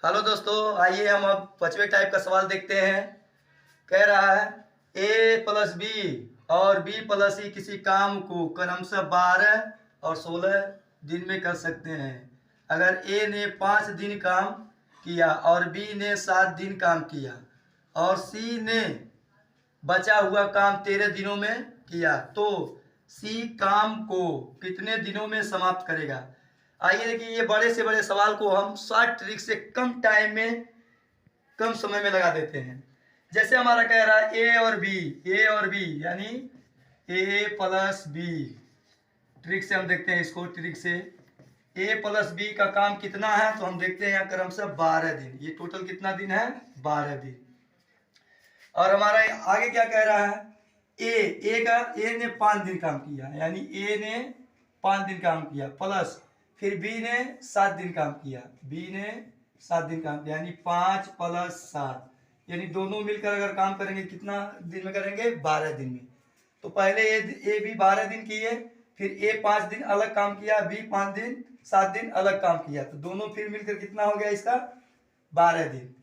Hello दोस्तों, आइए हम अब 5वें टाइप का सवाल देखते हैं। कह रहा है ए प्लस बी और बी प्लस सी किसी काम को क्रमशः 12 और 16 दिन में कर सकते हैं। अगर ए ने 5 दिन काम किया और बी ने 7 दिन काम किया और सी ने बचा हुआ काम 13 दिनों में किया, तो सी काम को कितने दिनों में समाप्त करेगा। आइए देखिए, ये बड़े से बड़े सवाल को हम शॉर्ट ट्रिक से कम टाइम में, कम समय में लगा देते हैं। जैसे हमारा कह रहा है ए और बी यानी ए प्लस बी। ट्रिक से हम देखते हैं इसको, ट्रिक से ए प्लस बी का काम कितना है तो हम देखते हैं यहाँ क्रमशः 12 दिन। ये टोटल कितना दिन है? 12 दिन। और हमारा आगे क्या कह रहा है, ए ने 5 दिन काम किया यानी ए ने 5 दिन काम किया, प्लस फिर बी ने 7 दिन काम किया, बी ने 7 दिन काम किया यानी 5 प्लस 7, यानी दोनों मिलकर अगर काम करेंगे कितना दिन में करेंगे? 12 दिन में। तो पहले ए बी 12 दिन किए, फिर ए 5 दिन अलग काम किया, बी 5 दिन 7 दिन अलग काम किया, तो दोनों फिर मिलकर कितना हो गया इसका? 12 दिन।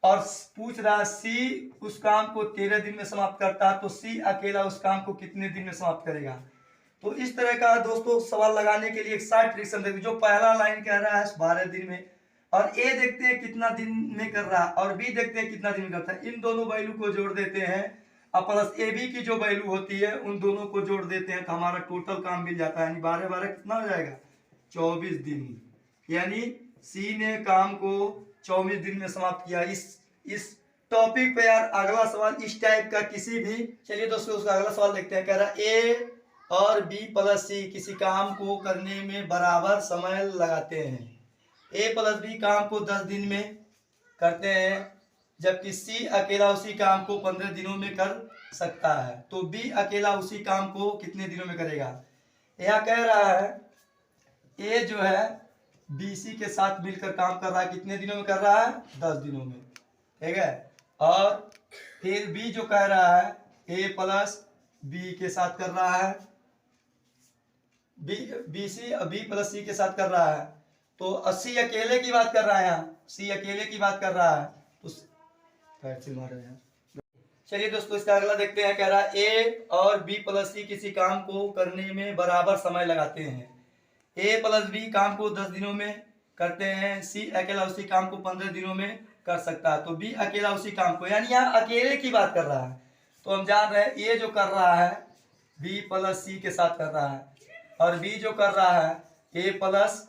और पूछ रहा सी उस काम को 13 दिन में समाप्त करता है, तो सी अकेला उस काम को कितने दिन में समाप्त करेगा। तो इस तरह का दोस्तों सवाल लगाने के लिए एक शॉर्ट ट्रिक समझते हैं। जो पहला लाइन कह रहा है 12 दिन में, और ए देखते हैं कितना दिन में कर रहा है और बी देखते हैं कितना दिन में करता है, इन दोनों वैल्यू को जोड़ देते हैं और प्लस ए बी की जो वैल्यू होती है उन दोनों को जोड़ देते हैं, तो हमारा टोटल काम मिल जाता है। यानी 12 कितना हो जाएगा? 24 दिन। यानी सी ने काम को 24 दिन में समाप्त किया। इस टॉपिक पे यार अगला सवाल इस टाइप का किसी भी, चलिए दोस्तों उसका अगला सवाल देखते हैं। कह रहा है ए और बी प्लस सी किसी काम को करने में बराबर समय लगाते हैं। ए प्लस बी काम को 10 दिन में करते हैं, जबकि सी अकेला उसी काम को 15 दिनों में कर सकता है, तो बी अकेला उसी काम को कितने दिनों में करेगा। यह कह रहा है ए जो है बी सी के साथ मिलकर काम कर रहा है, कितने दिनों में कर रहा है? 10 दिनों में, ठीक है। और फिर बी जो कह रहा है ए प्लस बी के साथ कर रहा है, बी प्लस सी के साथ कर रहा है, तो सी अकेले की बात कर रहा है, यहाँ सी अकेले की बात कर रहा है, तो चलिए दोस्तों इसका अगला देखते हैं। कह रहा है ए और बी प्लस सी किसी काम को करने में बराबर समय लगाते हैं। ए प्लस बी काम को 10 दिनों में करते हैं, सी अकेला उसी काम को 15 दिनों में कर सकता है, तो बी अकेला उसी काम को, यानी यहाँ अकेले की बात कर रहा है। तो हम जान रहे हैं ए जो कर रहा है बी प्लस सी के साथ कर रहा है, और बी जो कर रहा है ए प्लस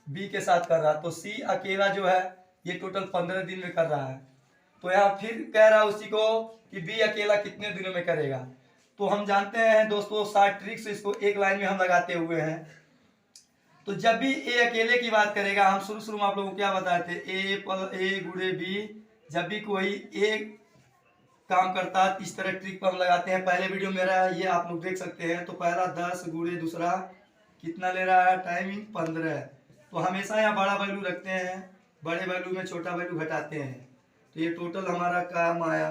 बी के साथ कर रहा है, तो सी अकेला जो है ये टोटल 15 दिन में कर रहा है। तो यहाँ फिर कह रहा है उसी को कि बी अकेला कितने दिनों में करेगा। तो हम जानते हैं दोस्तों शॉर्ट ट्रिक से इसको एक लाइन में हम लगाते हुए हैं। तो जब भी ए अकेले की बात करेगा, हम शुरू में आप लोगों को क्या बताए थे, ए गुणे बी, जब भी कोई ए काम करता है इस तरह ट्रिक पर हम लगाते हैं। पहले वीडियो मेरा ये आप लोग देख सकते हैं। तो पहला 10 गुणे दूसरा कितना ले रहा है? टाइमिंग 15। तो हमेशा यहाँ बड़ा वैल्यू रखते हैं, बड़े वैल्यू में छोटा वैल्यू घटाते हैं, तो ये टोटल हमारा काम आया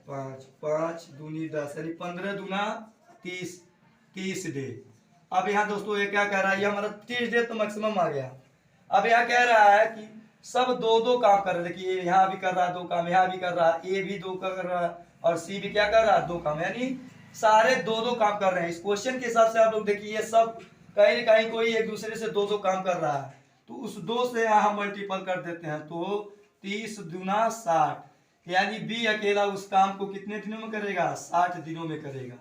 5, 5 दूनी 10 यानी 15 दूना 30 डे। अब यहाँ दोस्तों ये क्या कह रहा है, ये हमारा 30 डे तो मैक्सिमम आ गया। अब यहाँ कह रहा है कि सब दो काम कर रहे हैं। देखिए यहाँ भी कर रहा है 2 काम, यहाँ भी कर रहा है, ए भी 2 कर रहा है, और सी भी क्या कर रहा है? 2 काम, यानी सारे 2 काम कर रहे हैं। इस क्वेश्चन के हिसाब से आप लोग देखिए ये सब कहीं न कहीं कोई एक दूसरे से 2 काम कर रहा है, तो उस 2 से यहाँ हम मल्टीपल कर देते हैं, तो 30 दूना 60, यानी बी अकेला उस काम को कितने दिनों में करेगा? 60 दिनों में करेगा।